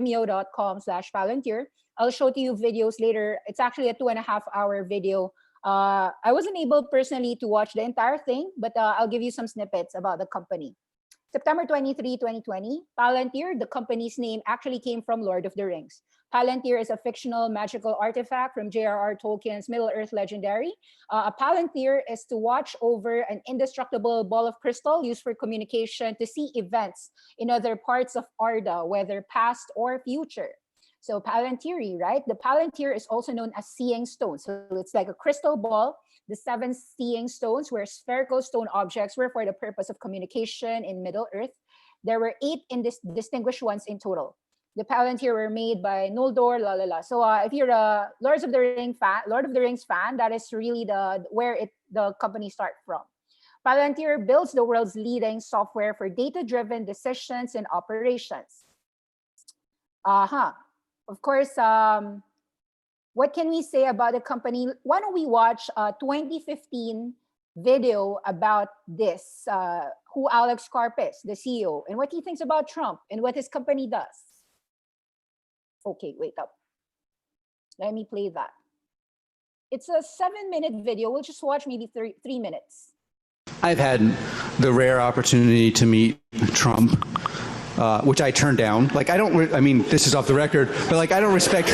vimeo.com/Palantir. I'll show to you videos later. It's actually a 2.5-hour video. I wasn't able personally to watch the entire thing, but I'll give you some snippets about the company. September 23, 2020, Palantir, the company's name, actually came from Lord of the Rings. Palantir is a fictional magical artifact from J.R.R. Tolkien's Middle-earth legendary. A Palantir is to watch over an indestructible ball of crystal used for communication to see events in other parts of Arda, whether past or future. So Palantiri, right? The Palantir is also known as seeing stone. So it's like a crystal ball. The 7 seeing stones were spherical stone objects were for the purpose of communication in Middle Earth. There were 8 distinguished ones in total. The Palantir were made by Noldor, So if you're a Lord of the Rings fan, that is really where the company starts from. Palantir builds the world's leading software for data-driven decisions and operations. Of course, what can we say about the company? Why don't we watch a 2015 video about this, who Alex Karp is, the CEO, and what he thinks about Trump and what his company does. Okay, wait up. Let me play that. It's a 7-minute video. We'll just watch maybe 3 minutes. I've had the rare opportunity to meet Trump, which I turned down. Like, I mean, this is off the record, but like, I don't respect,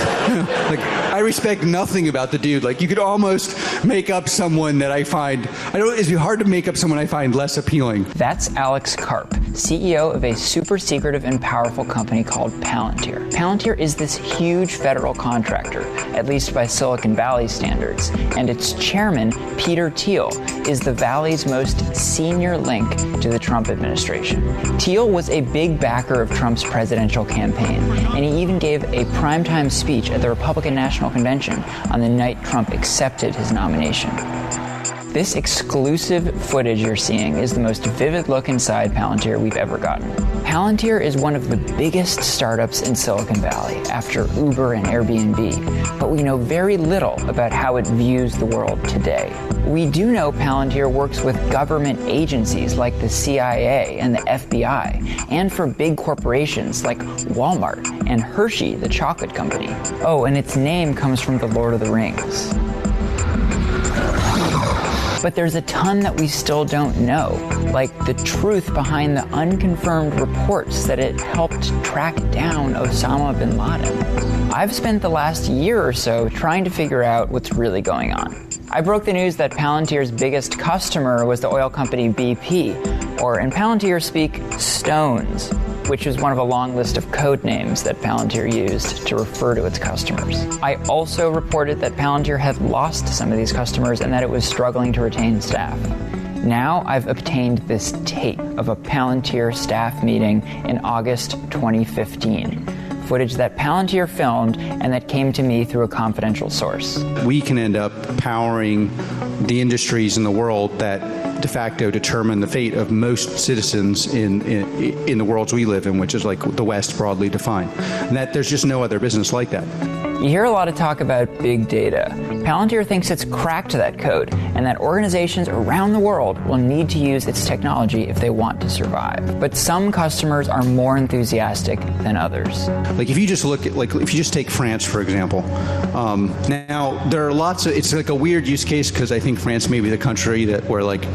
like, I respect nothing about the dude. Like, you could almost make up someone that I find, it'd be hard to make up someone I find less appealing. That's Alex Karp, CEO of a super secretive and powerful company called Palantir. Palantir is this huge federal contractor, at least by Silicon Valley standards, and its chairman, Peter Thiel, is the Valley's most senior link to the Trump administration. Thiel was a big backer of Trump's presidential campaign, and he even gave a primetime speech at the Republican National Convention on the night Trump accepted his nomination. This exclusive footage you're seeing is the most vivid look inside Palantir we've ever gotten. Palantir is one of the biggest startups in Silicon Valley after Uber and Airbnb, but we know very little about how it views the world today. We do know Palantir works with government agencies like the CIA and the FBI, and for big corporations like Walmart and Hershey, the chocolate company. Oh, and its name comes from the Lord of the Rings. But there's a ton that we still don't know, like the truth behind the unconfirmed reports that it helped track down Osama bin Laden. I've spent the last year or so trying to figure out what's really going on. I broke the news that Palantir's biggest customer was the oil company BP, or in Palantir speak, Stones, which is one of a long list of code names that Palantir used to refer to its customers. I also reported that Palantir had lost some of these customers and that it was struggling to retain staff. Now I've obtained this tape of a Palantir staff meeting in August 2015. Footage that Palantir filmed and that came to me through a confidential source. We can end up powering the industries in the world that de facto determine the fate of most citizens in the worlds we live in, which is like the West broadly defined. And that there's just no other business like that. You hear a lot of talk about big data. Palantir thinks it's cracked that code and that organizations around the world will need to use its technology if they want to survive. But some customers are more enthusiastic than others. Like if you just look at, like if you just take France, for example, now there are lots of, it's like a weird use case because I think France may be the country where like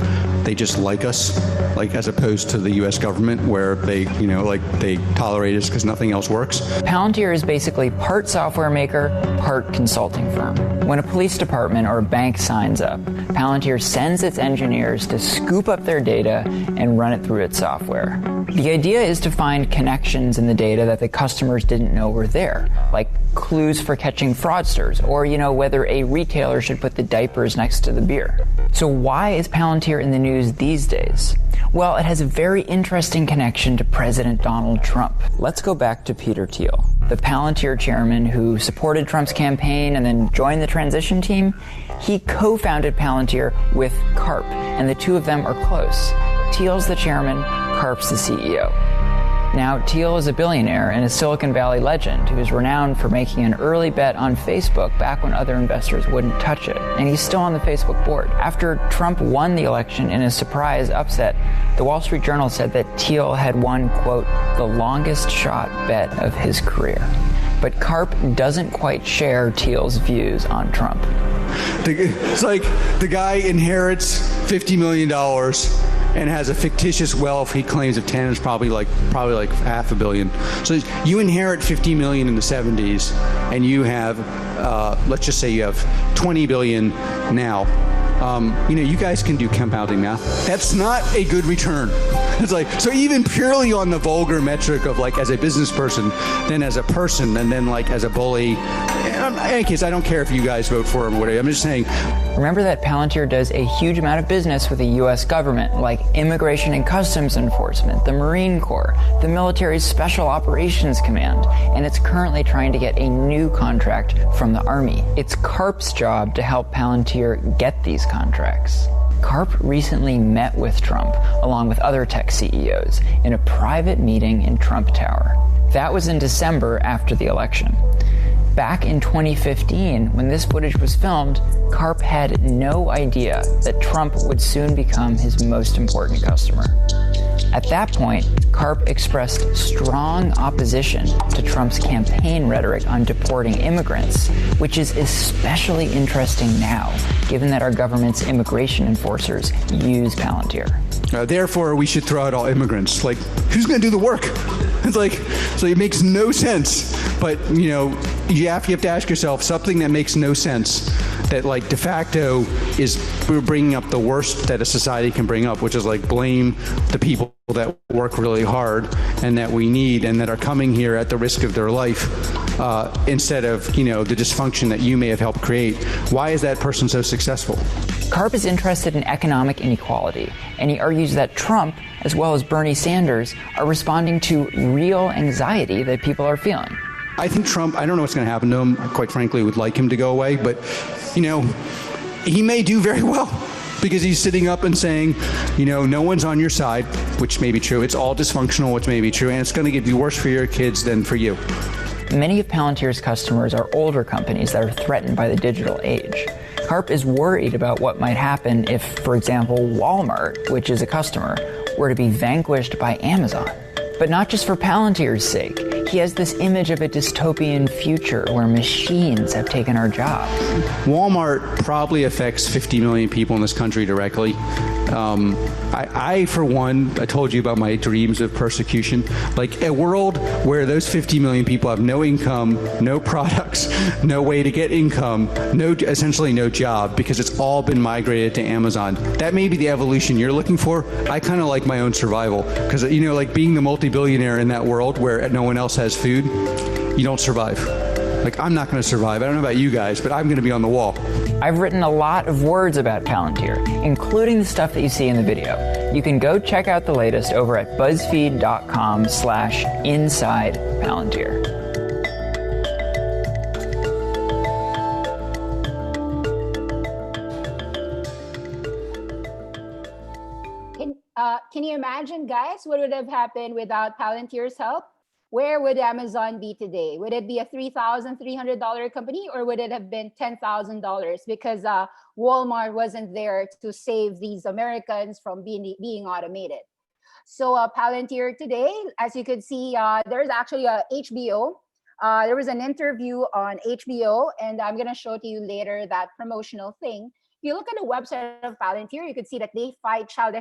they just like us, like as opposed to the US government where they, you know, like they tolerate us because nothing else works. Palantir is basically part software maker, part consulting firm. When a police department or a bank signs up, Palantir sends its engineers to scoop up their data and run it through its software. The idea is to find connections in the data that the customers didn't know were there, like clues for catching fraudsters, or, you know, whether a retailer should put the diapers next to the beer. So why is Palantir in the news these days? Well, it has a very interesting connection to President Donald Trump. Let's go back to Peter Thiel, the Palantir chairman who supported Trump's campaign and then joined the transition team. He co-founded Palantir with Karp, and the two of them are close. Thiel's the chairman, Karp's the CEO. Now, Thiel is a billionaire and a Silicon Valley legend who is renowned for making an early bet on Facebook back when other investors wouldn't touch it, and he's still on the Facebook board. After Trump won the election in a surprise upset, the Wall Street Journal said that Thiel had won, quote, the longest shot bet of his career. But Karp doesn't quite share Thiel's views on Trump. It's like the guy inherits $50 million and has a fictitious wealth he claims of 10 is probably like $500 million. So you inherit 50 million in the 70s, and you have, let's just say you have 20 billion now. You guys can do compounding math. That's not a good return. It's like, so even purely on the vulgar metric of like as a business person, then as a person, and then like as a bully. In any case, I don't care if you guys vote for him or whatever. I'm just saying. Remember that Palantir does a huge amount of business with the U.S. government, like Immigration and Customs Enforcement, the Marine Corps, the military's Special Operations Command, and it's currently trying to get a new contract from the Army. It's Karp's job to help Palantir get these contracts. Karp recently met with Trump, along with other tech CEOs, in a private meeting in Trump Tower. That was in December after the election. Back in 2015, when this footage was filmed, Karp had no idea that Trump would soon become his most important customer. At that point, Karp expressed strong opposition to Trump's campaign rhetoric on deporting immigrants, which is especially interesting now, given that our government's immigration enforcers use Palantir. Therefore, we should throw out all immigrants. Like, who's going to do the work? It's like, so it makes no sense. But, you have to ask yourself something that makes no sense, that like de facto is bringing up the worst that a society can bring up, which is like blame the people that work really hard and that we need and that are coming here at the risk of their life, instead of, the dysfunction that you may have helped create. Why is that person so successful? Karp is interested in economic inequality, and he argues that Trump, as well as Bernie Sanders, are responding to real anxiety that people are feeling. I think Trump, I don't know what's going to happen to him. Quite frankly, would like him to go away, but, he may do very well because he's sitting up and saying, no one's on your side, which may be true. It's all dysfunctional, which may be true, and it's going to get worse for your kids than for you. Many of Palantir's customers are older companies that are threatened by the digital age. Karp is worried about what might happen if, for example, Walmart, which is a customer, were to be vanquished by Amazon. But not just for Palantir's sake. He has this image of a dystopian future where machines have taken our jobs. Walmart probably affects 50 million people in this country directly. I, for one, I told you about my dreams of persecution. Like a world where those 50 million people have no income, no products, no way to get income, essentially no job, because it's all been migrated to Amazon. That may be the evolution you're looking for. I kind of like my own survival because, like being the multi-billionaire in that world where no one else has food, you don't survive. Like, I'm not going to survive. I don't know about you guys, but I'm going to be on the wall. I've written a lot of words about Palantir, including the stuff that you see in the video. You can go check out the latest over at BuzzFeed.com/Inside Palantir. Can you imagine, guys, what would have happened without Palantir's help? Where would Amazon be today? Would it be a $3,300 company, or would it have been $10,000 because Walmart wasn't there to save these Americans from being automated? So Palantir today, as you could see, there's actually a HBO. There was an interview on HBO, and I'm going to show to you later that promotional thing. If you look at the website of Palantir, you can see that they fight child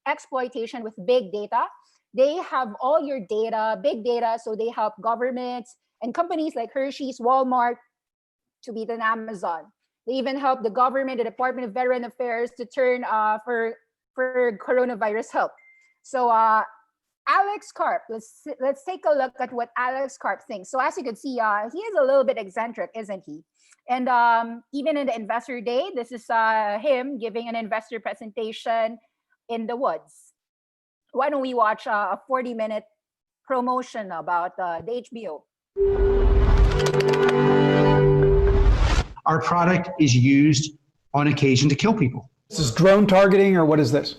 exploitation with big data. They have all your data, big data, so they help governments and companies like Hershey's, Walmart to beat an Amazon. They even help the government, the Department of Veteran Affairs to turn for coronavirus help. So Alex Karp, let's take a look at what Alex Karp thinks. So as you can see, he is a little bit eccentric, isn't he? And even in the Investor Day, this is him giving an investor presentation in the woods. Why don't we watch a 40-minute promotion about the HBO? Our product is used on occasion to kill people. This is drone targeting, or what is this?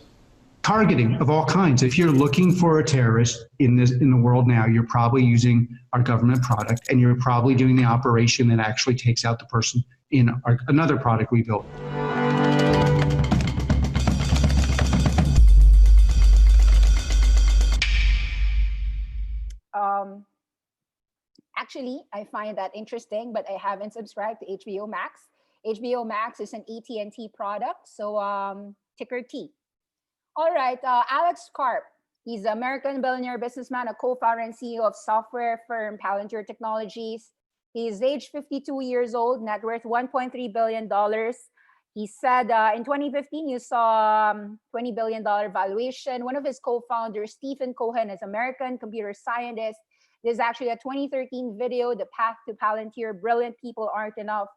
targeting of all kinds. If you're looking for a terrorist in the world now, you're probably using our government product, and you're probably doing the operation that actually takes out the person in another product we built. Actually, I find that interesting, but I haven't subscribed to HBO Max. HBO Max is an AT&T product, so ticker T. All right, Alex Karp. He's an American billionaire businessman, a co-founder and CEO of software firm Palantir Technologies. He's age 52 years old, net worth $1.3 billion. He said in 2015, you saw $20 billion valuation. One of his co-founders, Stephen Cohen, is American computer scientist. There's actually a 2013 video, The Path to Palantir, Brilliant People Aren't Enough.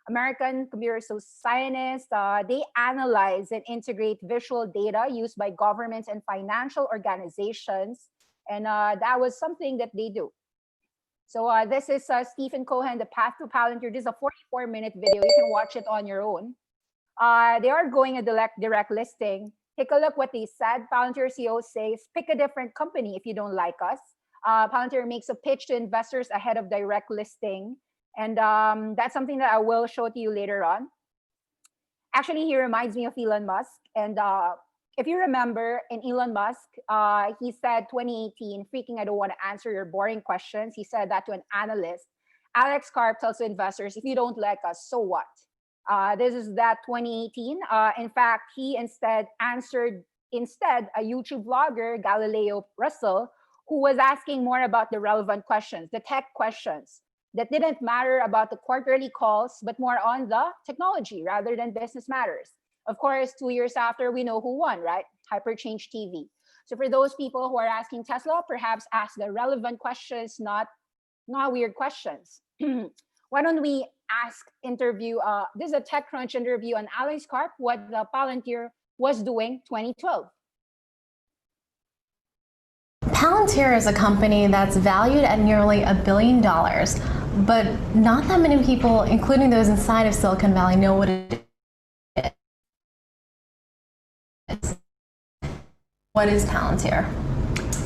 American computer scientists, they analyze and integrate visual data used by governments and financial organizations. And that was something that they do. So this is Stephen Cohen, The Path to Palantir. This is a 44-minute video. You can watch it on your own. They are going a direct listing. Take a look what they said. Palantir CEO says, pick a different company if you don't like us. Palantir makes a pitch to investors ahead of direct listing. And that's something that I will show to you later on. Actually, he reminds me of Elon Musk. And if you remember, in Elon Musk, he said 2018, freaking, I don't want to answer your boring questions. He said that to an analyst. Alex Karp tells to investors, if you don't like us, so what? This is that 2018. In fact, he instead answered a YouTube vlogger, Galileo Russell, who was asking more about the relevant questions, the tech questions that didn't matter about the quarterly calls, but more on the technology rather than business matters. Of course, 2 years after, we know who won, right? Hyperchange TV. So for those people who are asking Tesla, perhaps ask the relevant questions, not weird questions. Why don't we this is a TechCrunch interview on Alex Karp, what the Palantir was doing 2012. Palantir is a company that's valued at nearly $1 billion, but not that many people, including those inside of Silicon Valley, know what it is. What is Palantir?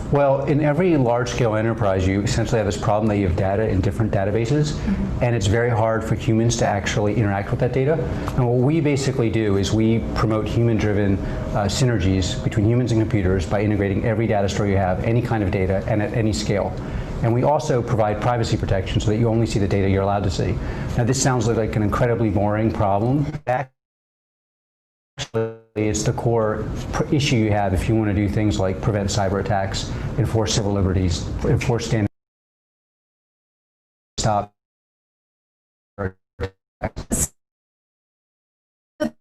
Well, in every large-scale enterprise, you essentially have this problem that you have data in different databases, and it's very hard for humans to actually interact with that data. And what we basically do is we promote human-driven synergies between humans and computers by integrating every data store you have, any kind of data, and at any scale. And we also provide privacy protection so that you only see the data you're allowed to see. Now, this sounds like an incredibly boring problem. Actually, it's the core issue you have if you want to do things like prevent cyber attacks, enforce civil liberties, enforce standards, stop. The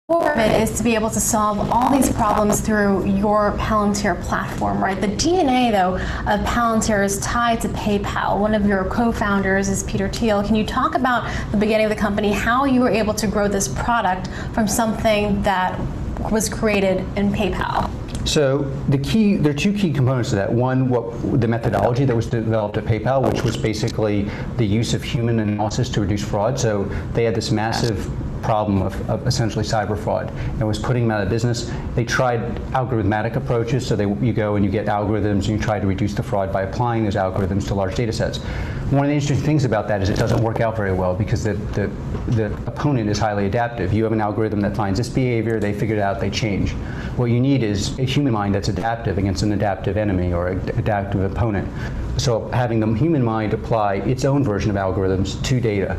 core of it is to be able to solve all these problems through your Palantir platform, right? The DNA, though, of Palantir is tied to PayPal. One of your co-founders is Peter Thiel. Can you talk about the beginning of the company, how you were able to grow this product from something that was created in PayPal? So there are two key components to that. One, the methodology that was developed at PayPal, which was basically the use of human analysis to reduce fraud. So they had this massive problem of essentially cyber fraud. It was putting them out of business. They tried algorithmic approaches, so you go and you get algorithms and you try to reduce the fraud by applying those algorithms to large data sets. One of the interesting things about that is it doesn't work out very well because the opponent is highly adaptive. You have an algorithm that finds this behavior, they figure it out, they change. What you need is a human mind that's adaptive against an adaptive enemy or an adaptive opponent. So having the human mind apply its own version of algorithms to data.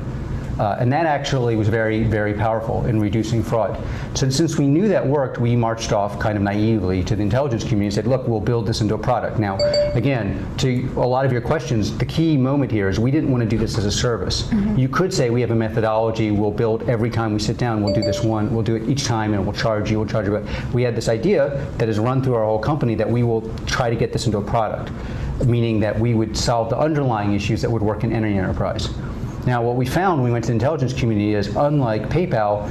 And that actually was very, very powerful in reducing fraud. So since we knew that worked, we marched off kind of naively to the intelligence community and said, look, we'll build this into a product. Now, again, to a lot of your questions, the key moment here is we didn't want to do this as a service. Mm-hmm. You could say we have a methodology, we'll build every time we sit down, we'll do this one, we'll do it each time, and we'll charge you. But we had this idea that is run through our whole company that we will try to get this into a product, meaning that we would solve the underlying issues that would work in any enterprise. Now, what we found when we went to the intelligence community is, unlike PayPal,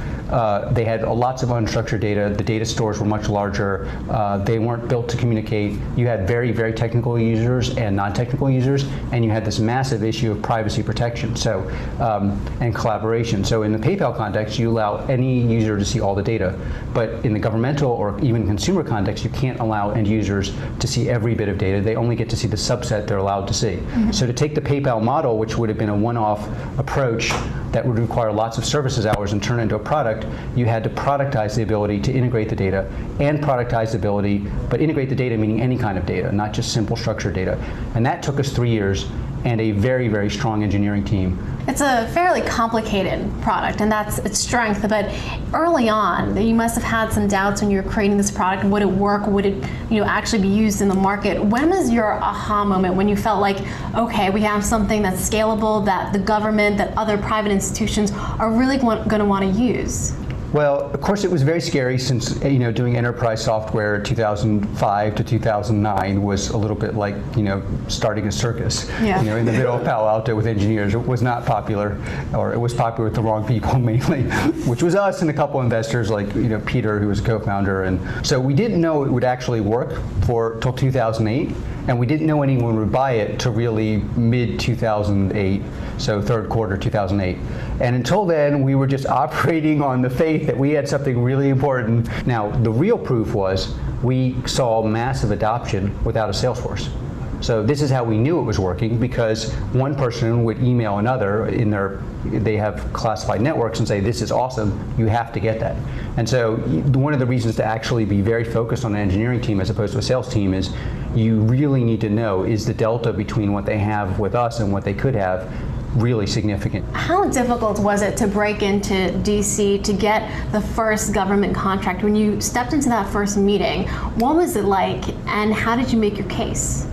they had lots of unstructured data. The data stores were much larger. They weren't built to communicate. You had very, very technical users and non-technical users, and you had this massive issue of privacy protection, and collaboration. So in the PayPal context, you allow any user to see all the data. But in the governmental or even consumer context, you can't allow end users to see every bit of data. They only get to see the subset they're allowed to see. So to take the PayPal model, which would have been a one-off approach that would require lots of services hours and turn it into a product, you had to productize the ability to integrate the data and productize the ability, but integrate the data meaning any kind of data, not just simple structured data. And that took us 3 years and a very, very strong engineering team. It's a fairly complicated product, and that's its strength, but early on, you must have had some doubts when you were creating this product. Would it work? Would it actually be used in the market? When was your aha moment when you felt like, okay, we have something that's scalable, that the government, that other private institutions are really going to want to use? Well, of course, it was very scary since doing enterprise software 2005 to 2009 was a little bit like starting a circus. Yeah. In the middle of Palo Alto with engineers. It was not popular, or it was popular with the wrong people mainly, which was us and a couple investors like Peter, who was a co-founder, and so we didn't know it would actually work till 2008, and we didn't know anyone would buy it till really mid 2008, so third quarter 2008. And until then, we were just operating on the faith that we had something really important. Now, the real proof was we saw massive adoption without a sales force. So this is how we knew it was working, because one person would email another they have classified networks and say, this is awesome, you have to get that. And so one of the reasons to actually be very focused on an engineering team as opposed to a sales team is you really need to know, is the delta between what they have with us and what they could have really significant. How difficult was it to break into DC to get the first government contract? When you stepped into that first meeting, what was it like, and how did you make your case?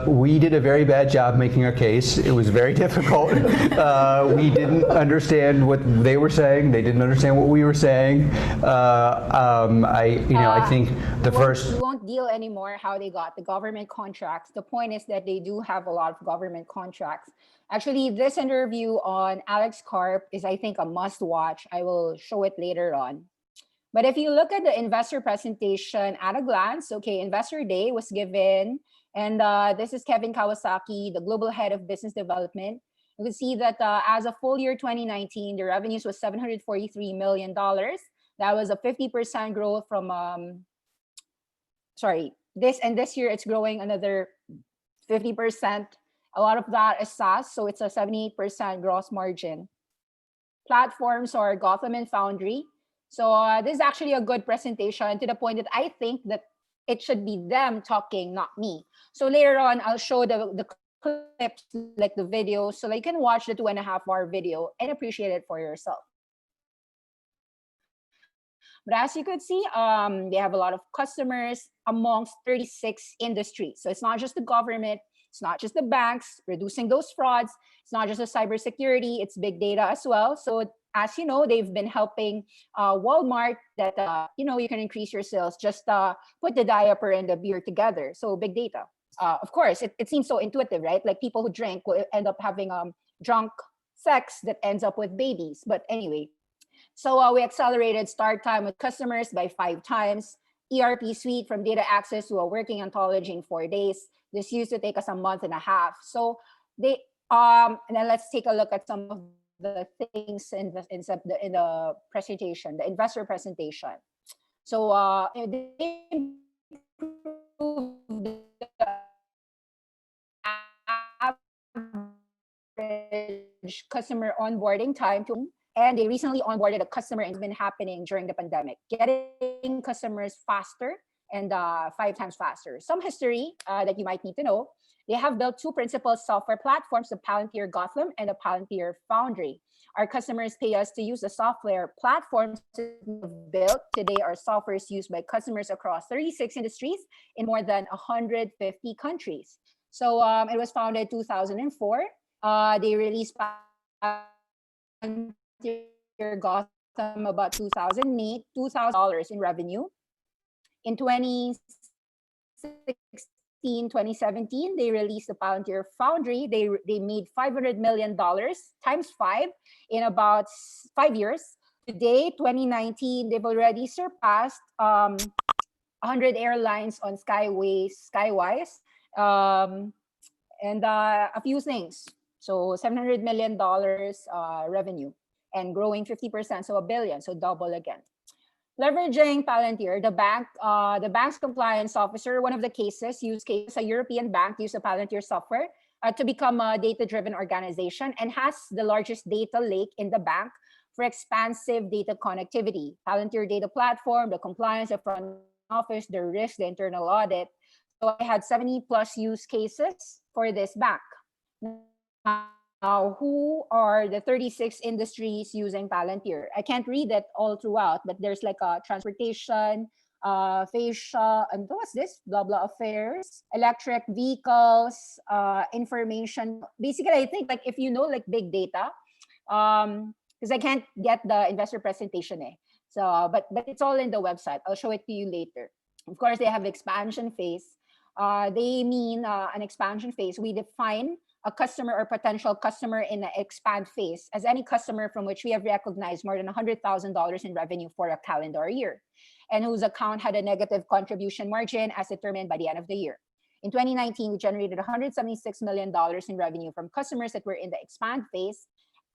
We did a very bad job making our case. It was very difficult. We didn't understand what they were saying. They didn't understand what we were saying. I think the first. We won't deal anymore how they got the government contracts. The point is that they do have a lot of government contracts. Actually, this interview on Alex Karp is, I think, a must-watch. I will show it later on. But if you look at the investor presentation at a glance, okay, Investor Day was given. And this is Kevin Kawasaki, the global head of business development. You can see that as of full year 2019, the revenues was $743 million. That was a 50% growth from, this year it's growing another 50%. A lot of that is SaaS, so it's a 78% gross margin. Platforms are Gotham and Foundry. So this is actually a good presentation, to the point that I think that it should be them talking, not me. So later on, I'll show the clips, like the video, so that you can watch the 2.5-hour video and appreciate it for yourself. But as you could see, they have a lot of customers amongst 36 industries. So it's not just the government, it's not just the banks, reducing those frauds. It's not just the cybersecurity, it's big data as well. So as you know, they've been helping Walmart that, you can increase your sales, just put the diaper and the beer together. So big data. Of course, it seems so intuitive, right? Like people who drink will end up having drunk sex that ends up with babies. But anyway, so we accelerated start time with customers by 5 times. ERP suite from data access to a working ontology in 4 days. This used to take us a month and a half. So they, and then let's take a look at some of the things in the presentation, the investor presentation. So they improved the average customer onboarding time to, and they recently onboarded a customer, and it's been happening during the pandemic, getting customers faster and 5 times faster. Some history that you might need to know. They have built 2 principal software platforms, the Palantir Gotham and the Palantir Foundry. Our customers pay us to use the software platforms we've built. Today, our software is used by customers across 36 industries in more than 150 countries. So it was founded 2004. They released Palantir Gotham about 2008, $2,000 in revenue. In 2016, 2017, they released the Palantir Foundry. They made $500 million times 5 in about 5 years. Today, 2019, they've already surpassed 100 airlines on Skywise, and a few things. So $700 million revenue and growing 50%, so $1 billion, so double again. Leveraging Palantir, the bank's compliance officer, one of the use cases, a European bank used the Palantir software to become a data-driven organization and has the largest data lake in the bank for expansive data connectivity. Palantir data platform, the compliance, the front office, the risk, the internal audit. So I had 70 plus use cases for this bank. Now, who are the 36 industries using Palantir? I can't read it all throughout, but there's like a transportation, fascia, and what's this? Blah, blah, affairs, electric vehicles, information. Basically, I think like if you know like big data, because I can't get the investor presentation. So, but it's all in the website. I'll show it to you later. Of course, they have expansion phase. They mean an expansion phase. We define a customer or potential customer in the expand phase as any customer from which we have recognized more than $100,000 in revenue for a calendar year and whose account had a negative contribution margin as determined by the end of the year. In 2019, we generated $176 million in revenue from customers that were in the expand phase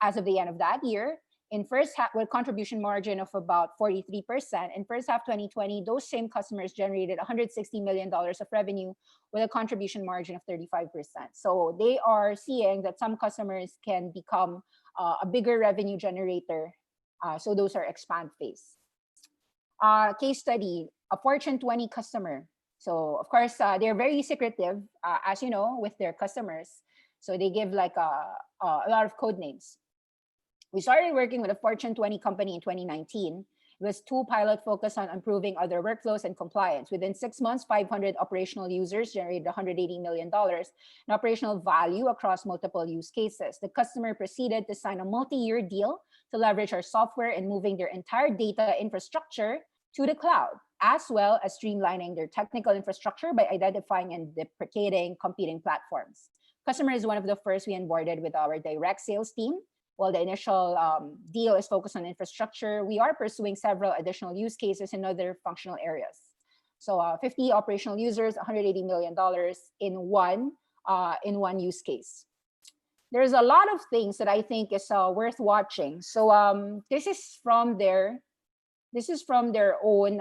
as of the end of that year. In first half, with contribution margin of about 43%. In first half 2020, those same customers generated $160 million of revenue with a contribution margin of 35%. So they are seeing that some customers can become a bigger revenue generator. So those are expand phase. Case study, a Fortune 20 customer. So of course, they're very secretive, as you know, with their customers. So they give like a lot of code names. We started working with a Fortune 20 company in 2019. It was 2 pilot focused on improving other workflows and compliance. Within 6 months, 500 operational users generated $180 million in operational value across multiple use cases. The customer proceeded to sign a multi-year deal to leverage our software in moving their entire data infrastructure to the cloud, as well as streamlining their technical infrastructure by identifying and deprecating competing platforms. Customer is one of the first we onboarded with our direct sales team. While the initial deal is focused on infrastructure, we are pursuing several additional use cases in other functional areas. So 50 operational users, $180 million in one use case. There's a lot of things that I think is worth watching. So this is from their own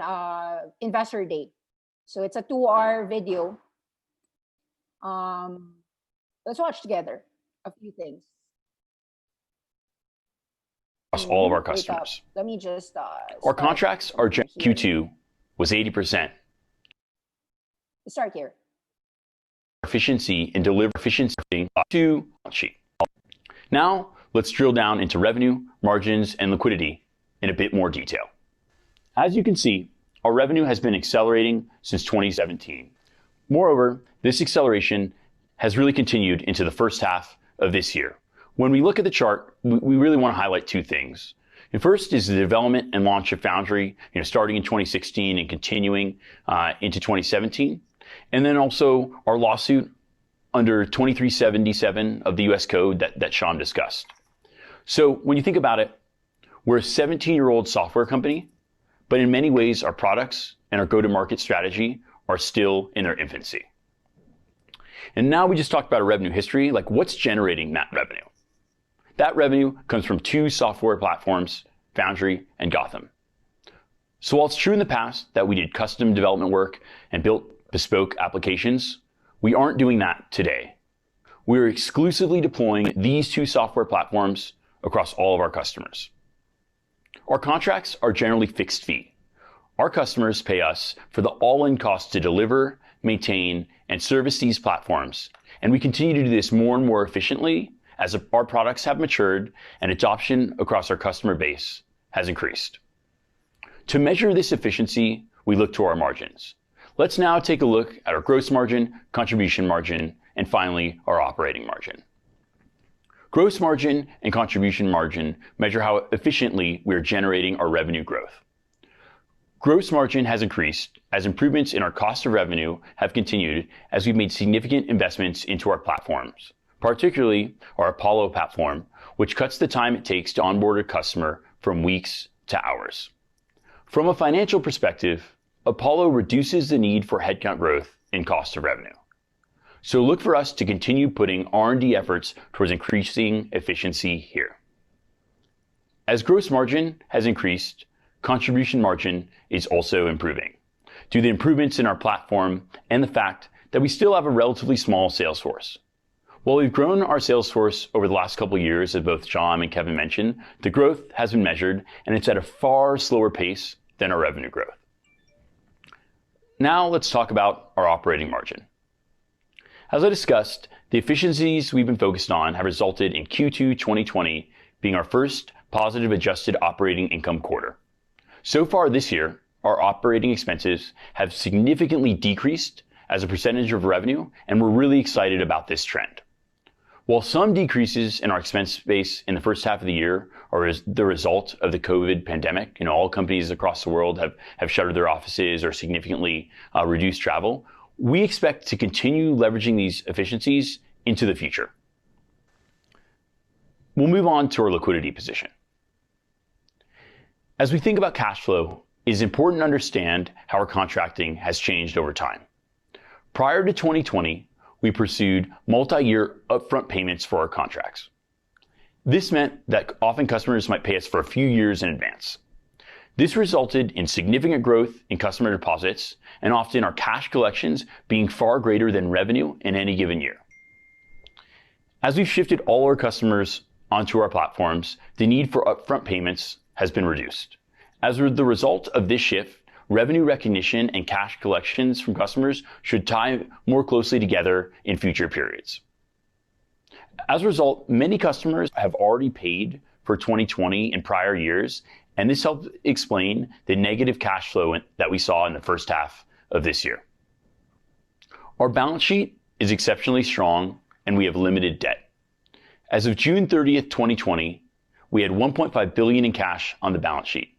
investor day. So it's a 2-hour video. Let's watch together a few things. All of our customers. Let me just our contracts are Q2 was 80%. Start here. Efficiency and deliver efficiency to sheet. Now let's drill down into revenue, margins, and liquidity in a bit more detail. As you can see, our revenue has been accelerating since 2017. Moreover, this acceleration has really continued into the first half of this year. When we look at the chart, we really want to highlight 2 things. And first is the development and launch of Foundry, starting in 2016 and continuing into 2017. And then also our lawsuit under 2377 of the US Code that Sean discussed. So when you think about it, we're a 17-year-old software company, but in many ways our products and our go-to-market strategy are still in their infancy. And now we just talked about our revenue history, like what's generating that revenue? That revenue comes from 2 software platforms, Foundry and Gotham. So while it's true in the past that we did custom development work and built bespoke applications, we aren't doing that today. We're exclusively deploying these 2 software platforms across all of our customers. Our contracts are generally fixed fee. Our customers pay us for the all-in cost to deliver, maintain, and service these platforms, and we continue to do this more and more efficiently as our products have matured and adoption across our customer base has increased. To measure this efficiency, we look to our margins. Let's now take a look at our gross margin, contribution margin, and finally, our operating margin. Gross margin and contribution margin measure how efficiently we are generating our revenue growth. Gross margin has increased as improvements in our cost of revenue have continued as we've made significant investments into our platforms, particularly our Apollo platform, which cuts the time it takes to onboard a customer from weeks to hours. From a financial perspective, Apollo reduces the need for headcount growth and cost of revenue. So look for us to continue putting R&D efforts towards increasing efficiency here. As gross margin has increased, contribution margin is also improving due to the improvements in our platform and the fact that we still have a relatively small sales force. While we've grown our sales force over the last couple of years, as both John and Kevin mentioned, the growth has been measured and it's at a far slower pace than our revenue growth. Now let's talk about our operating margin. As I discussed, the efficiencies we've been focused on have resulted in Q2 2020 being our first positive adjusted operating income quarter. So far this year, our operating expenses have significantly decreased as a percentage of revenue, and we're really excited about this trend. While some decreases in our expense base in the first half of the year are the result of the COVID pandemic, all companies across the world have shuttered their offices or significantly reduced travel, we expect to continue leveraging these efficiencies into the future. We'll move on to our liquidity position. As we think about cash flow, it is important to understand how our contracting has changed over time. Prior to 2020, we pursued multi-year upfront payments for our contracts. This meant that often customers might pay us for a few years in advance. This resulted in significant growth in customer deposits and often our cash collections being far greater than revenue in any given year. As we've shifted all our customers onto our platforms, the need for upfront payments has been reduced. As the result of this shift, revenue recognition and cash collections from customers should tie more closely together in future periods. As a result, many customers have already paid for 2020 in prior years, and this helped explain the negative cash flow that we saw in the first half of this year. Our balance sheet is exceptionally strong and we have limited debt. As of June 30th, 2020, we had $1.5 billion in cash on the balance sheet.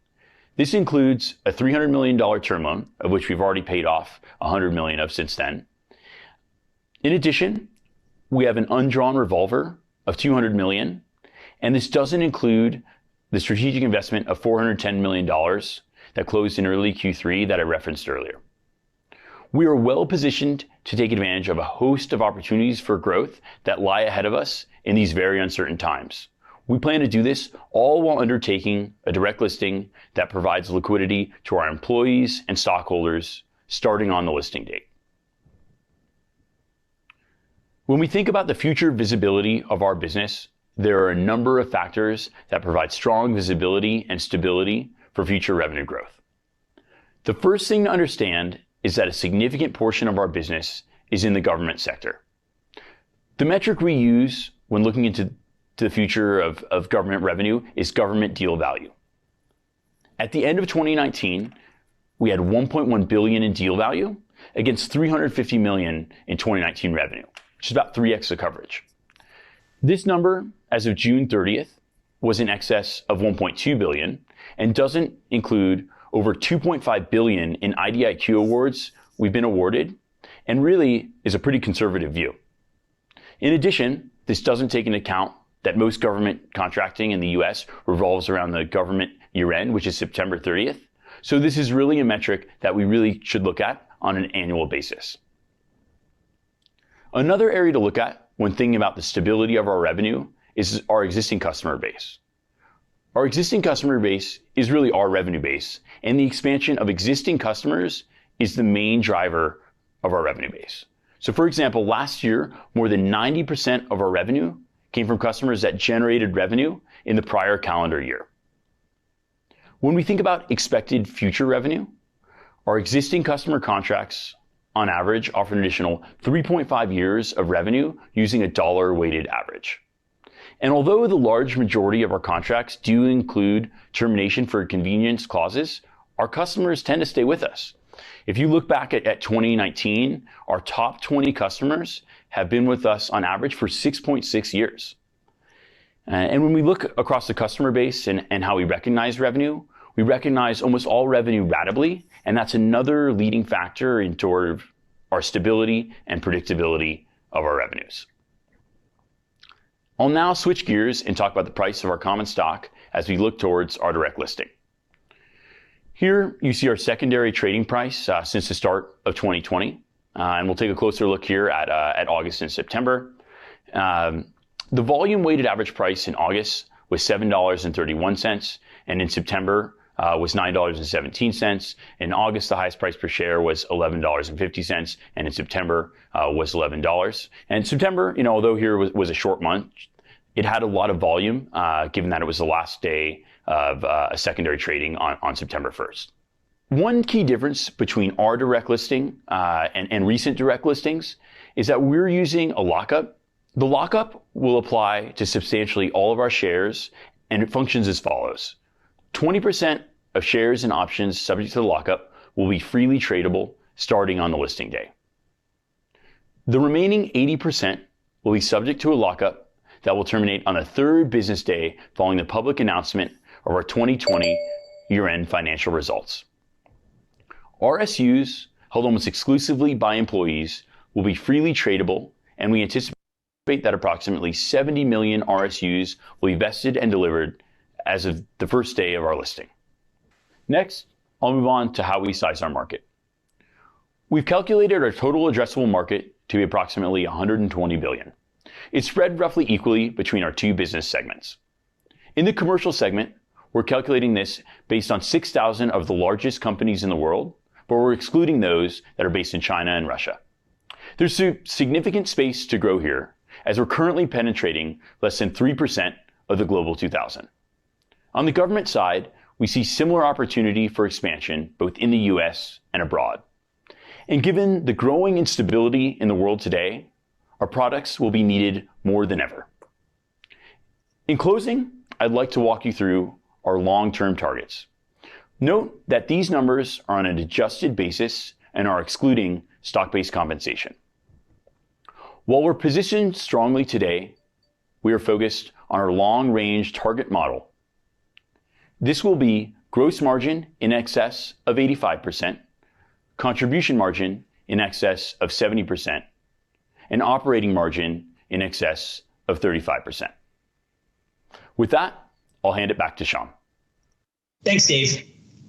This includes a $300 million term loan, of which we've already paid off $100 million of since then. In addition, we have an undrawn revolver of $200 million, and this doesn't include the strategic investment of $410 million that closed in early Q3 that I referenced earlier. We are well positioned to take advantage of a host of opportunities for growth that lie ahead of us in these very uncertain times. We plan to do this all while undertaking a direct listing that provides liquidity to our employees and stockholders starting on the listing date. When we think about the future visibility of our business, there are a number of factors that provide strong visibility and stability for future revenue growth. The first thing to understand is that a significant portion of our business is in the government sector. The metric we use when looking into the future of government revenue is government deal value. At the end of 2019, we had $1.1 billion in deal value against $350 million in 2019 revenue, which is about 3x the coverage. This number, as of June 30th, was in excess of $1.2 billion and doesn't include over $2.5 billion in IDIQ awards we've been awarded, and really is a pretty conservative view. In addition, this doesn't take into account that most government contracting in the US revolves around the government year end, which is September 30th. So this is really a metric that we really should look at on an annual basis. Another area to look at when thinking about the stability of our revenue is our existing customer base. Our existing customer base is really our revenue base, and the expansion of existing customers is the main driver of our revenue base. So for example, last year, more than 90% of our revenue came from customers that generated revenue in the prior calendar year. When we think about expected future revenue, our existing customer contracts on average offer an additional 3.5 years of revenue using a dollar weighted average. And although the large majority of our contracts do include termination for convenience clauses, our customers tend to stay with us. If you look back at 2019, our top 20 customers have been with us on average for 6.6 years. And when we look across the customer base and how we recognize revenue, we recognize almost all revenue ratably, and that's another leading factor in toward our stability and predictability of our revenues. I'll now switch gears and talk about the price of our common stock as we look towards our direct listing. Here you see our secondary trading price since the start of 2020, and we'll take a closer look here at August and September. The volume weighted average price in August was $7.31, and in September was $9.17. In August, the highest price per share was $11.50, and in September was $11. And September, although here was a short month, it had a lot of volume, given that it was the last day of a secondary trading on September 1st. One key difference between our direct listing and recent direct listings is that we're using a lockup. The lockup will apply to substantially all of our shares, and it functions as follows. 20% of shares and options subject to the lockup will be freely tradable starting on the listing day. The remaining 80% will be subject to a lockup that will terminate on the third business day following the public announcement of our 2020 year-end financial results. RSUs, held almost exclusively by employees, will be freely tradable, and we anticipate that approximately 70 million RSUs will be vested and delivered as of the first day of our listing. Next, I'll move on to how we size our market. We've calculated our total addressable market to be approximately $120 billion. It's spread roughly equally between our two business segments. In the commercial segment, we're calculating this based on 6,000 of the largest companies in the world, but we're excluding those that are based in China and Russia. There's significant space to grow here, as we're currently penetrating less than 3% of the Global 2000. On the government side, we see similar opportunity for expansion both in the US and abroad. And given the growing instability in the world today, our products will be needed more than ever. In closing, I'd like to walk you through our long-term targets. Note that these numbers are on an adjusted basis and are excluding stock-based compensation. While we're positioned strongly today, we are focused on our long-range target model. This will be gross margin in excess of 85%, contribution margin in excess of 70%, and operating margin in excess of 35%. With that, I'll hand it back to Shyam. Thanks, Dave.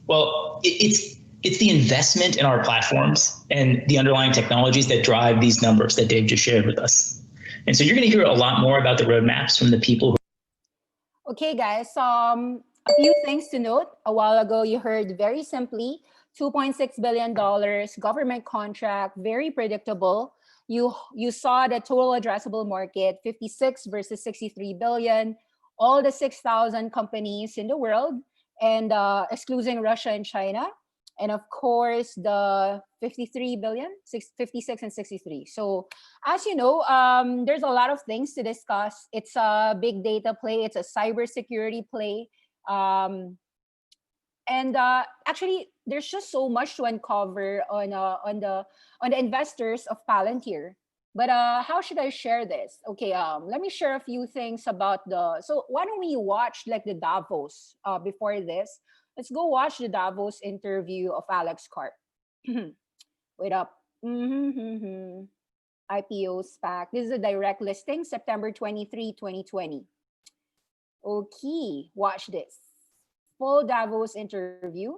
Well, it's the investment in our platforms and the underlying technologies that drive these numbers that Dave just shared with us. And so you're going to hear a lot more about the roadmaps from the people who... Okay, guys, a few things to note. A while ago, you heard very simply, $2.6 billion government contract, very predictable. You saw the total addressable market, 56 versus 63 billion, all the 6,000 companies in the world, and excluding Russia and China. And of course, the 53 billion, 56 and 63. So as you know, there's a lot of things to discuss. It's a big data play. It's a cybersecurity play. Actually, there's just so much to uncover on the investors of Palantir. But how should I share this? Okay, let me share a few things about so why don't we watch like the Davos before this? Let's go watch the Davos interview of Alex Karp. Wait up. IPO SPAC. This is a direct listing, September 23, 2020. Okay, watch this. Full Davos interview.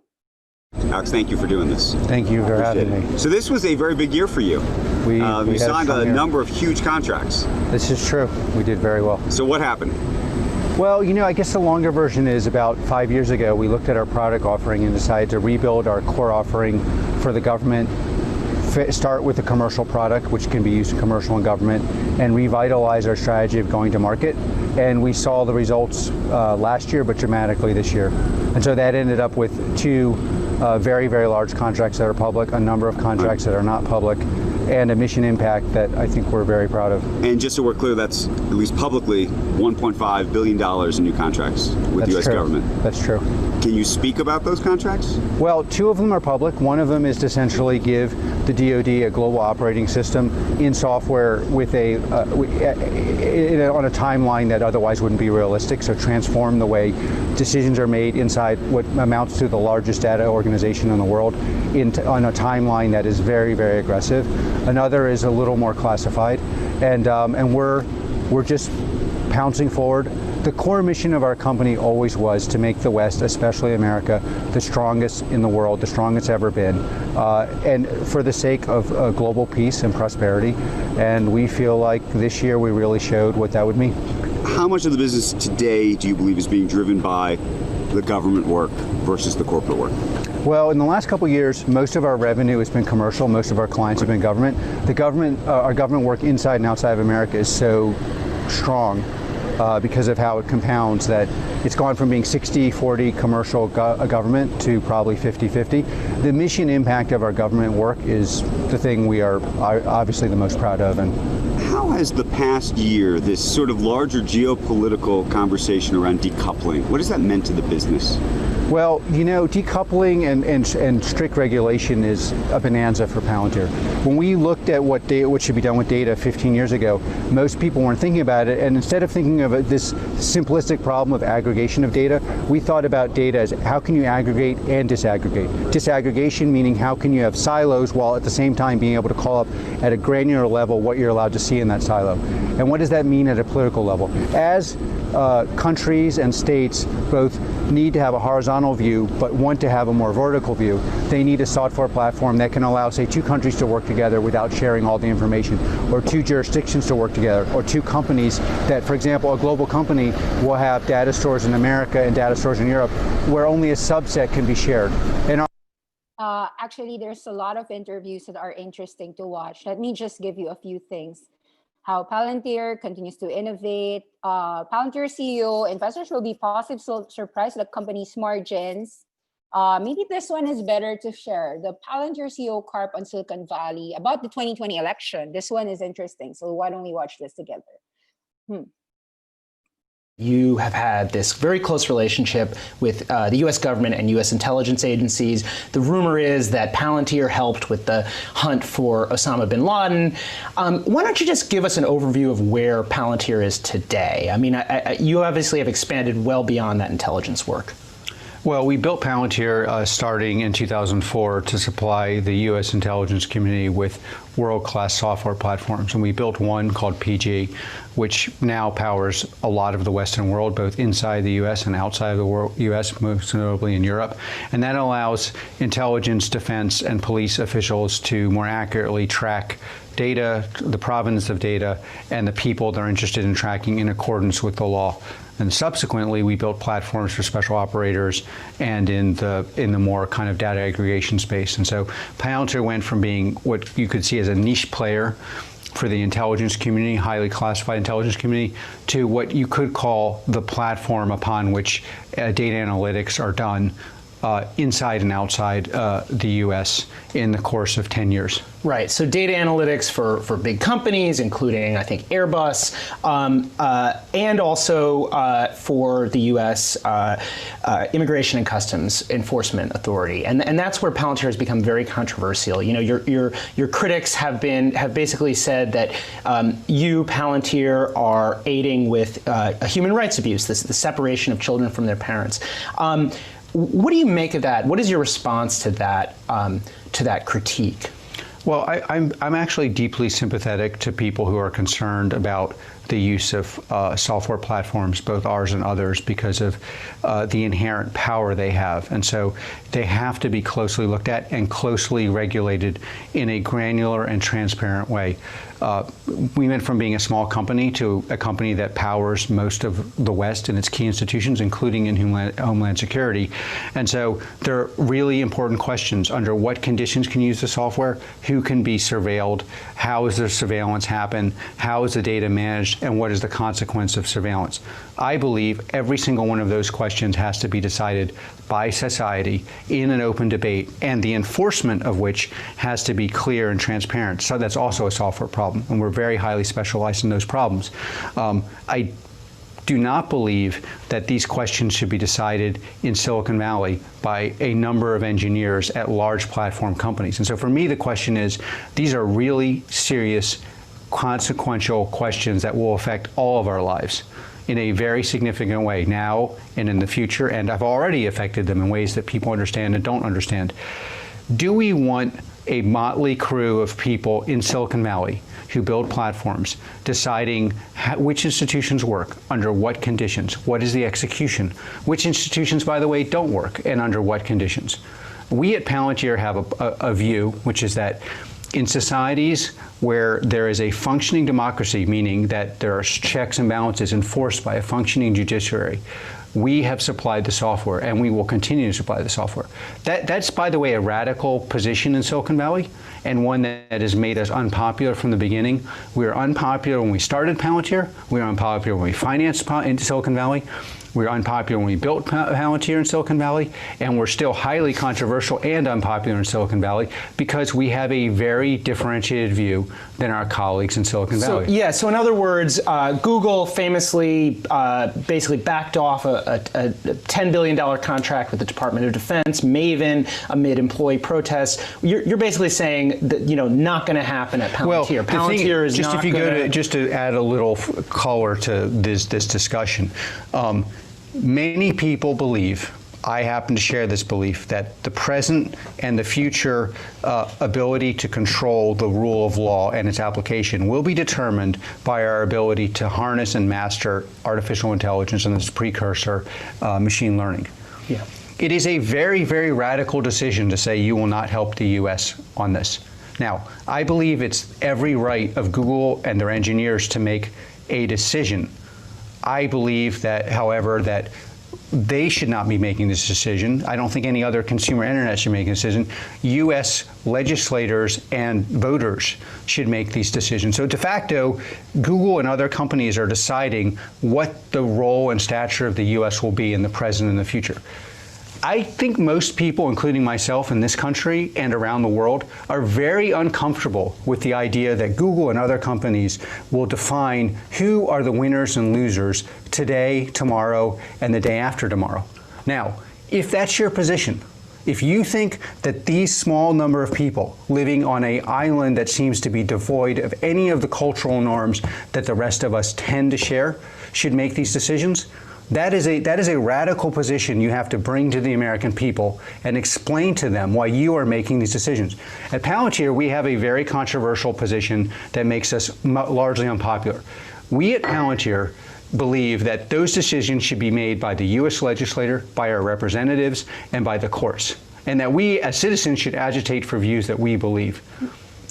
Alex, thank you for doing this. Thank you for having me. So this was a very big year for you. You signed a number of huge contracts. This is true. We did very well. So what happened? Well, I guess the longer version is about 5 years ago, we looked at our product offering and decided to rebuild our core offering for the government, start with the commercial product, which can be used in commercial and government, and revitalize our strategy of going to market. And we saw the results last year, but dramatically this year. And so that ended up with two very, very large contracts that are public, a number of contracts that are not public, and a mission impact that I think we're very proud of. And just so we're clear, that's at least publicly $1.5 billion in new contracts with the U.S. government. That's true. Can you speak about those contracts? Well, two of them are public. One of them is to essentially give the DoD a global operating system in software with on a timeline that otherwise wouldn't be realistic. So transform the way decisions are made inside what amounts to the largest data organization in the world on a timeline that is very, very aggressive. Another is a little more classified, and we're just pouncing forward. The core mission of our company always was to make the West, especially America, the strongest in the world, the strongest ever been, and for the sake of global peace and prosperity. And we feel like this year we really showed what that would mean. How much of the business today do you believe is being driven by the government work versus the corporate work? Well, in the last couple of years, most of our revenue has been commercial. Most of our clients have been government. The government, our government work inside and outside of America is so strong because of how it compounds that it's gone from being 60-40 commercial government to probably 50-50. The mission impact of our government work is the thing we are obviously the most proud of. And how has the past year, this sort of larger geopolitical conversation around decoupling, what has that meant to the business? Well, you know, decoupling and strict regulation is a bonanza for Palantir. When we looked at what should be done with data 15 years ago, most people weren't thinking about it, and instead of thinking of this simplistic problem of aggregation of data, we thought about data as how can you aggregate and disaggregate. Disaggregation meaning how can you have silos while at the same time being able to call up at a granular level what you're allowed to see in that silo. And what does that mean at a political level? As countries and states both need to have a horizontal view but want to have a more vertical view, they need a software platform that can allow, say, two countries to work together without sharing all the information, or two jurisdictions to work together, or two companies that, for example, a global company will have data stores in America and data stores in Europe where only a subset can be shared. And actually, there's a lot of interviews that are interesting to watch. Let me just give you a few things. How Palantir continues to innovate. Palantir CEO, investors will be positively surprised at the company's margins. Maybe this one is better to share. The Palantir CEO Corp on Silicon Valley about the 2020 election. This one is interesting. So why don't we watch this together? You have had this very close relationship with the US government and US intelligence agencies. The rumor is that Palantir helped with the hunt for Osama bin Laden. Why don't you just give us an overview of where Palantir is today? I mean, you obviously have expanded well beyond that intelligence work. Well, we built Palantir starting in 2004 to supply the U.S. intelligence community with world-class software platforms. And we built one called PG, which now powers a lot of the Western world, both inside the U.S. and outside of the U.S., most notably in Europe. And that allows intelligence, defense, and police officials to more accurately track data, the provenance of data, and the people they're interested in tracking in accordance with the law. And subsequently, we built platforms for special operators and in the more kind of data aggregation space. And so Palantir went from being what you could see as a niche player for the intelligence community, highly classified intelligence community, to what you could call the platform upon which data analytics are done inside and outside the U.S. in the course of 10 years. Right, so data analytics for big companies, including, I think, Airbus, and also for the U.S. Immigration and Customs Enforcement Authority, and that's where Palantir has become very controversial. You know, your critics have basically said that you, Palantir, are aiding with human rights abuse, the separation of children from their parents. What do you make of that? What is your response to that critique? Well, I'm actually deeply sympathetic to people who are concerned about the use of software platforms, both ours and others, because of the inherent power they have. And so they have to be closely looked at and closely regulated in a granular and transparent way. We went from being a small company to a company that powers most of the West and its key institutions, including in Homeland Security. And so there are really important questions. Under what conditions can you use the software? Who can be surveilled? How is the surveillance happen? How is the data managed? And what is the consequence of surveillance? I believe every single one of those questions has to be decided by society in an open debate, and the enforcement of which has to be clear and transparent. So that's also a software problem, and we're very highly specialized in those problems. I do not believe that these questions should be decided in Silicon Valley by a number of engineers at large platform companies. And so for me, the question is, these are really serious, consequential questions that will affect all of our lives in a very significant way now and in the future, and have already affected them in ways that people understand and don't understand. Do we want a motley crew of people in Silicon Valley who build platforms deciding which institutions work, under what conditions, what is the execution, which institutions, by the way, don't work, and under what conditions? We at Palantir have a view, which is that in societies where there is a functioning democracy, meaning that there are checks and balances enforced by a functioning judiciary, we have supplied the software, and we will continue to supply the software. That's, by the way, a radical position in Silicon Valley, and one that has made us unpopular from the beginning. We were unpopular when we started Palantir. We were unpopular when we financed in Silicon Valley. We were unpopular when we built Palantir in Silicon Valley, and we're still highly controversial and unpopular in Silicon Valley because we have a very differentiated view than our colleagues in Silicon Valley. So in other words, Google famously basically backed off a $10 billion contract with the Department of Defense, Maven, amid employee protests. You're basically saying that, not going to happen at Palantir. Well, Palantir is just not if you going to... Just to add a little color to this discussion, many people believe, I happen to share this belief, that the present and the future ability to control the rule of law and its application will be determined by our ability to harness and master artificial intelligence and its precursor, machine learning. Yeah. It is a very, very radical decision to say you will not help the US on this. Now, I believe it's every right of Google and their engineers to make a decision. I believe that, however, that they should not be making this decision. I don't think any other consumer internet should make a decision. US legislators and voters should make these decisions. So de facto, Google and other companies are deciding what the role and stature of the US will be in the present and the future. I think most people, including myself in this country and around the world, are very uncomfortable with the idea that Google and other companies will define who are the winners and losers today, tomorrow, and the day after tomorrow. Now, if that's your position, if you think that these small number of people living on an island that seems to be devoid of any of the cultural norms that the rest of us tend to share should make these decisions, that is a radical position you have to bring to the American people and explain to them why you are making these decisions. At Palantir, we have a very controversial position that makes us largely unpopular. We at Palantir believe that those decisions should be made by the US legislator, by our representatives, and by the courts, and that we as citizens should agitate for views that we believe.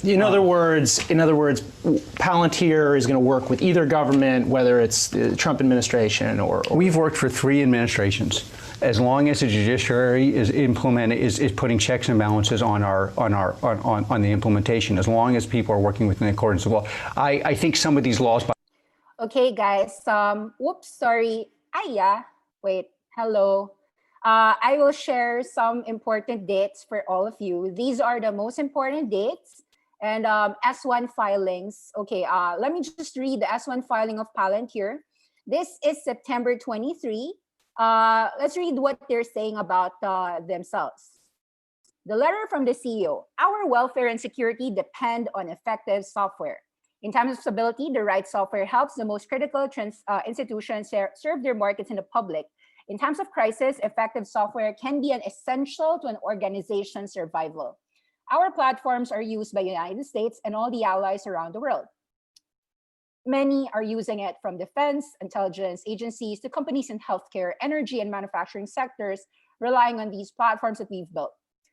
In other words, Palantir is going to work with either government, whether it's the Trump administration or... We've worked for 3 administrations. As long as the judiciary is is putting checks and balances on the implementation, as long as people are working within accordance with law. I think some of these laws... Okay, guys. Whoops, sorry. Wait, hello. I will share some important dates for all of you. These are the most important dates. And S1 filings. Okay, let me just read the S1 filing of Palantir. This is September 23. Let's read what they're saying about themselves. The letter from the CEO. Our welfare and security depend on effective software. In times of stability, the right software helps the most critical institutions serve their markets in the public. In times of crisis, effective software can be an essential to an organization's survival. Our platforms are used by the United States and all the allies around the world. Many are using it, from defense, intelligence agencies to companies in healthcare, energy, and manufacturing sectors, relying on these platforms that we've built.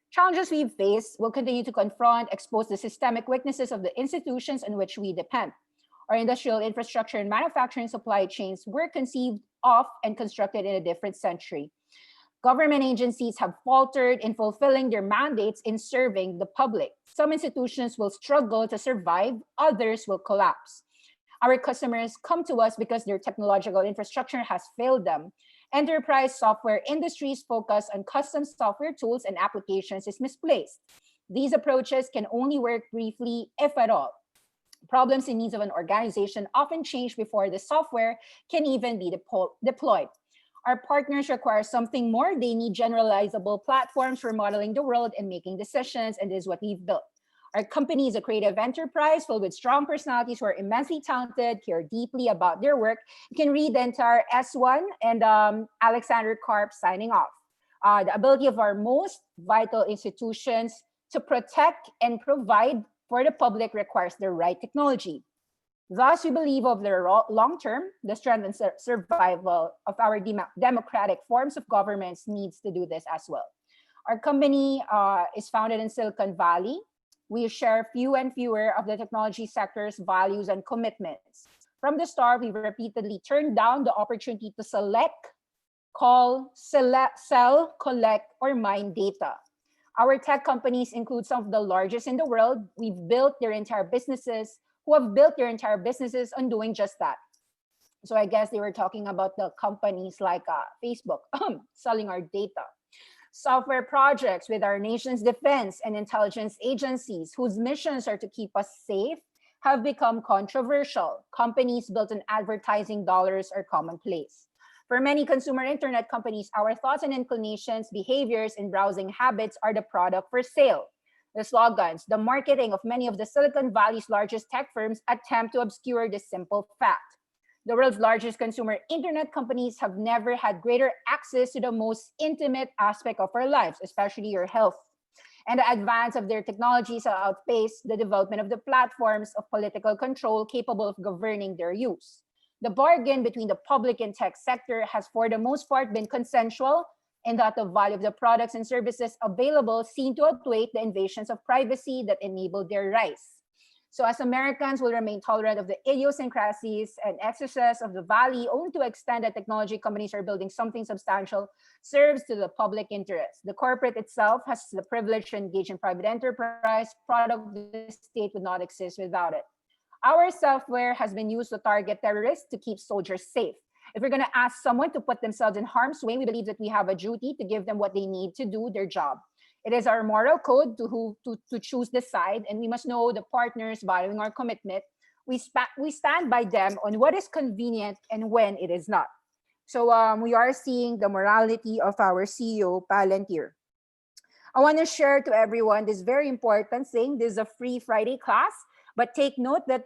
Challenges we've faced will continue to confront, expose the systemic weaknesses of the institutions on which we depend. Our industrial infrastructure and manufacturing supply chains were conceived of and constructed in a different century. Government agencies have faltered in fulfilling their mandates in serving the public. Some institutions will struggle to survive, others will collapse. Our customers come to us because their technological infrastructure has failed them. Enterprise software industries' focus on custom software tools and applications is misplaced. These approaches can only work briefly, if at all. Problems and needs of an organization often change before the software can even be deployed. Our partners require something more. They need generalizable platforms for modeling the world and making decisions, and this is what we've built. Our company is a creative enterprise filled with strong personalities who are immensely talented, care deeply about their work. You can read the entire S1 and Alexander Karp signing off. The ability of our most vital institutions to protect and provide for the public requires the right technology. Thus, we believe over the long term, the strength and survival of our democratic forms of governments needs to do this as well. Our company is founded in Silicon Valley. We share few and fewer of the technology sector's values and commitments. From the start, we've repeatedly turned down the opportunity to select, call, sell, collect, or mine data. Our tech companies include some of the largest in the world. Who have built their entire businesses on doing just that. So I guess they were talking about the companies like Facebook selling our data. Software projects with our nation's defense and intelligence agencies whose missions are to keep us safe have become controversial. Companies built on advertising dollars are commonplace. For many consumer internet companies, our thoughts and inclinations, behaviors, and browsing habits are the product for sale. The slogans, the marketing of many of the Silicon Valley's largest tech firms attempt to obscure this simple fact. The world's largest consumer internet companies have never had greater access to the most intimate aspect of our lives, especially your health. And the advance of their technologies outpace the development of the platforms of political control capable of governing their use. The bargain between the public and tech sector has for the most part been consensual, in that the value of the products and services available seem to outweigh the invasions of privacy that enabled their rise. So as Americans will remain tolerant of the idiosyncrasies and excesses of the Valley, only to extend that technology companies are building something substantial serves to the public interest. The corporate itself has the privilege to engage in private enterprise. Product of the state would not exist without it. Our software has been used to target terrorists to keep soldiers safe. If we're going to ask someone to put themselves in harm's way, we believe that we have a duty to give them what they need to do their job. It is our moral code to choose the side, and we must know the partners valuing our commitment. We stand by them on what is convenient and when it is not. So we are seeing the morality of our CEO, Palantir. I want to share to everyone this very important thing. This is a free Friday class. But take note that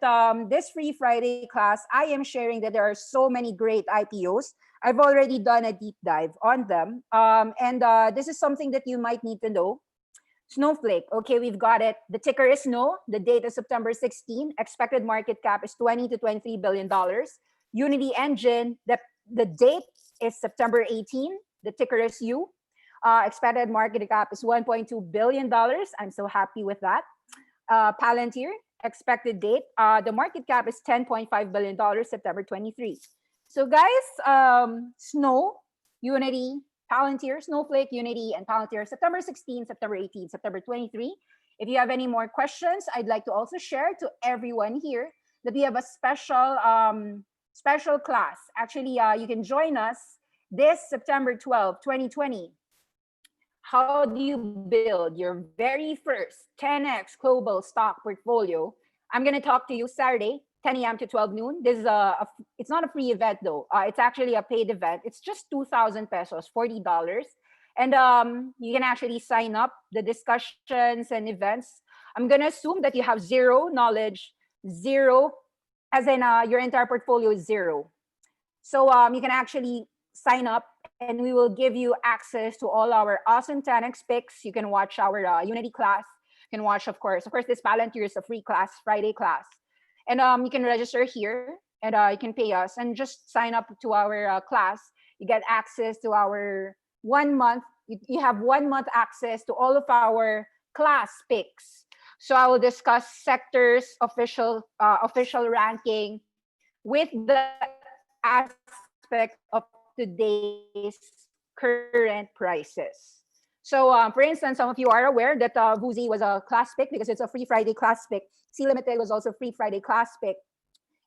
this free Friday class, I am sharing that there are so many great IPOs. I've already done a deep dive on them. This is something that you might need to know. Snowflake, okay, we've got it. The ticker is SNO. The date is September 16. Expected market cap is $20 to $23 billion. Unity Engine, the date is September 18. The ticker is U. Expected market cap is $1.2 billion. I'm so happy with that. Palantir, expected date, the market cap is $10.5 billion, September 23. So guys, Snow, Unity, Palantir, Snowflake, Unity, and Palantir, September 16, September 18, September 23. If you have any more questions, I'd like to also share to everyone here that we have a special class. Actually, you can join us this September 12, 2020. How do you build your very first 10x global stock portfolio? I'm going to talk to you Saturday, 10 a.m. to 12 noon. This is it's not a free event though. It's actually a paid event. It's just 2,000 pesos, $40. And you can actually sign up the discussions and events. I'm going to assume that you have zero knowledge, zero, as in your entire portfolio is zero. So you can actually sign up and we will give you access to all our awesome 10x picks. You can watch our Unity class. You can watch, of course, this Palantir is a free class, Friday class. And you can register here and you can pay us and just sign up to our class. You get access to our 1 month. You have 1 month access to all of our class picks. So I will discuss sectors, official ranking with the aspect of today's current prices. So for instance, some of you are aware that Vuzi was a class pick because it's a free Friday class pick. C Limited was also a free Friday class pick.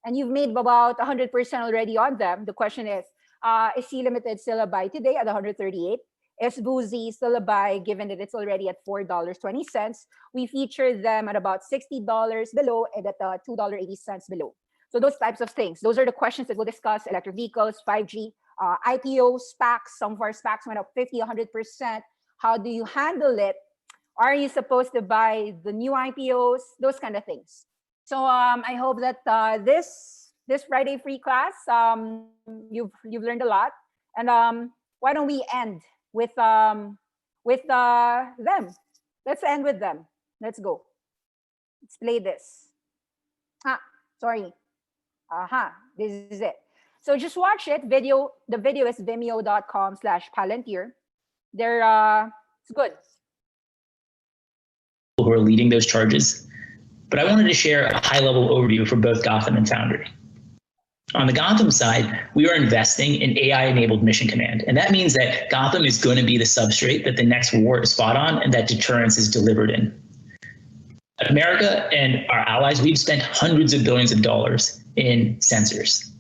And you've made about 100% already on them. The question is C Limited still a buy today at 138? Is Boozy still a buy given that it's already at $4.20? We feature them at about $60 below and at $2.80 below. So those types of things. Those are the questions that we'll discuss. Electric vehicles, 5G, IPO, SPACs. Some of our SPACs went up 50, 100%. How do you handle it? Are you supposed to buy the new IPOs? Those kind of things. So I hope that this Friday free class, you've learned a lot. And why don't we end with them? Let's end with them. Let's go. Let's play this. Sorry. This is it. So just watch it. The video is vimeo.com/Palantir. It's good. Who are leading those charges. But I wanted to share a high-level overview for both Gotham and Foundry. On the Gotham side, we are investing in AI-enabled mission command. And that means that Gotham is going to be the substrate that the next war is fought on and that deterrence is delivered in. America and our allies, we've spent hundreds of billions of dollars in sensors.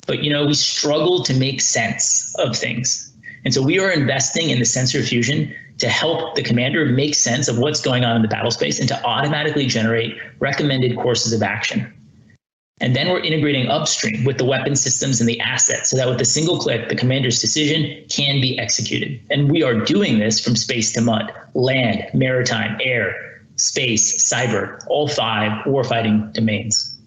But, we struggle to make sense of things. And so we are investing in the sensor fusion to help the commander make sense of what's going on in the battle space and to automatically generate recommended courses of action. And then we're integrating upstream with the weapon systems and the assets so that with a single click, the commander's decision can be executed. And we are doing this from space to mud, land, maritime, air, space, cyber, all 5 warfighting domains.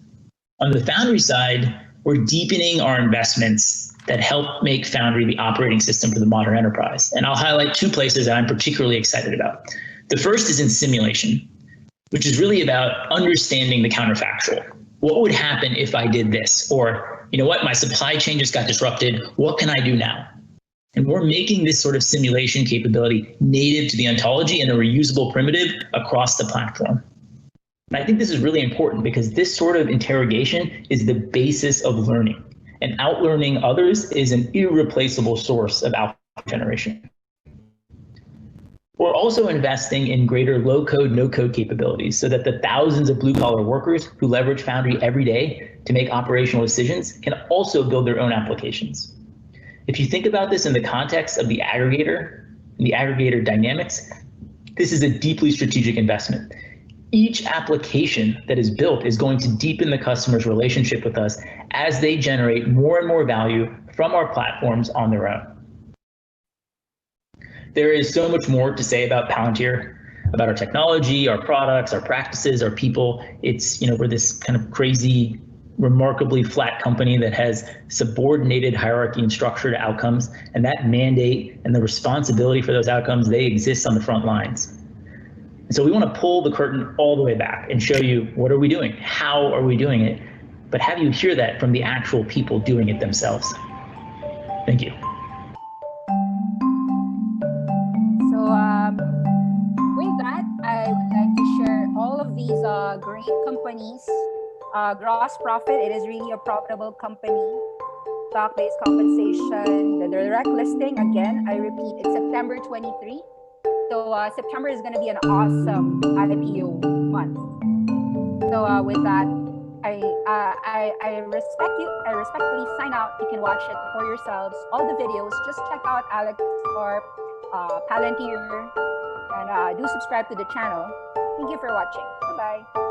On the Foundry side, we're deepening our investments that help make Foundry the operating system for the modern enterprise. And I'll highlight 2 places that I'm particularly excited about. The first is in simulation, which is really about understanding the counterfactual. What would happen if I did this? Or, my supply chain just got disrupted. What can I do now? And we're making this sort of simulation capability native to the ontology and a reusable primitive across the platform. And I think this is really important because this sort of interrogation is the basis of learning. And outlearning others is an irreplaceable source of alpha generation. We're also investing in greater low-code, no-code capabilities so that the thousands of blue-collar workers who leverage Foundry every day to make operational decisions can also build their own applications. If you think about this in the context of the aggregator dynamics, this is a deeply strategic investment. Each application that is built is going to deepen the customer's relationship with us as they generate more and more value from our platforms on their own. There is so much more to say about Palantir, about our technology, our products, our practices, our people. We're this kind of crazy, remarkably flat company that has subordinated hierarchy and structure to outcomes. And that mandate and the responsibility for those outcomes, they exist on the front lines. And so we want to pull the curtain all the way back and show you what are we doing? How are we doing it? But have you hear that from the actual people doing it themselves? Thank you. With that, I would like to share all of these great companies. Gross profit, it is really a profitable company. Stock-based compensation, the direct listing, again, I repeat, it's September 23. So September is going to be an awesome IPO month. So with that, I respect you. I respectfully sign out. You can watch it for yourselves. All the videos, just check out Alex or Palantir, and do subscribe to the channel. Thank you for watching. Bye-bye.